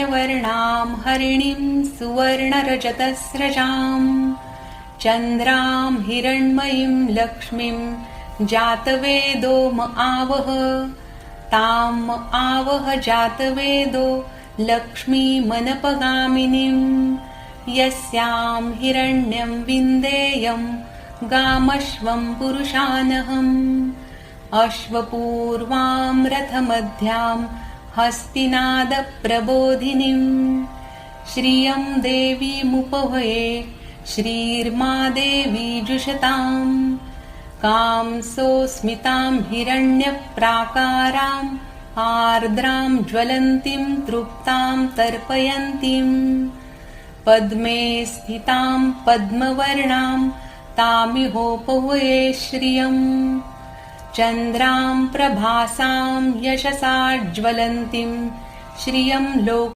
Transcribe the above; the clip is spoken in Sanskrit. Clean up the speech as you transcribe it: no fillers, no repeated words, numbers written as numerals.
हिरण्यवर्णां हरिणीं सुवर्णरजतस्रजां चन्द्रां हिरण्मयीं लक्ष्मीं जातवेदो म आवह तां आवह जातवेदो लक्ष्मीमनपगामिनीं यस्यां हिरण्यं विन्देयं गामश्वं पुरुषानहम् अश्वपूर्वां रथमध्यां हस्तिनादप्रबोधिनीं श्रियं देवीमुपभये श्रीर्मा देवी जुषतां कांसोऽस्मितां हिरण्यप्राकाराम् आर्द्रां ज्वलन्तीं तृप्तां तर्पयन्तीं पद्मे स्थितां पद्मवर्णां तामिहोपभये श्रियम् चन्द्रां प्रभासां यशसा ज्वलन्तीं श्रियं लोक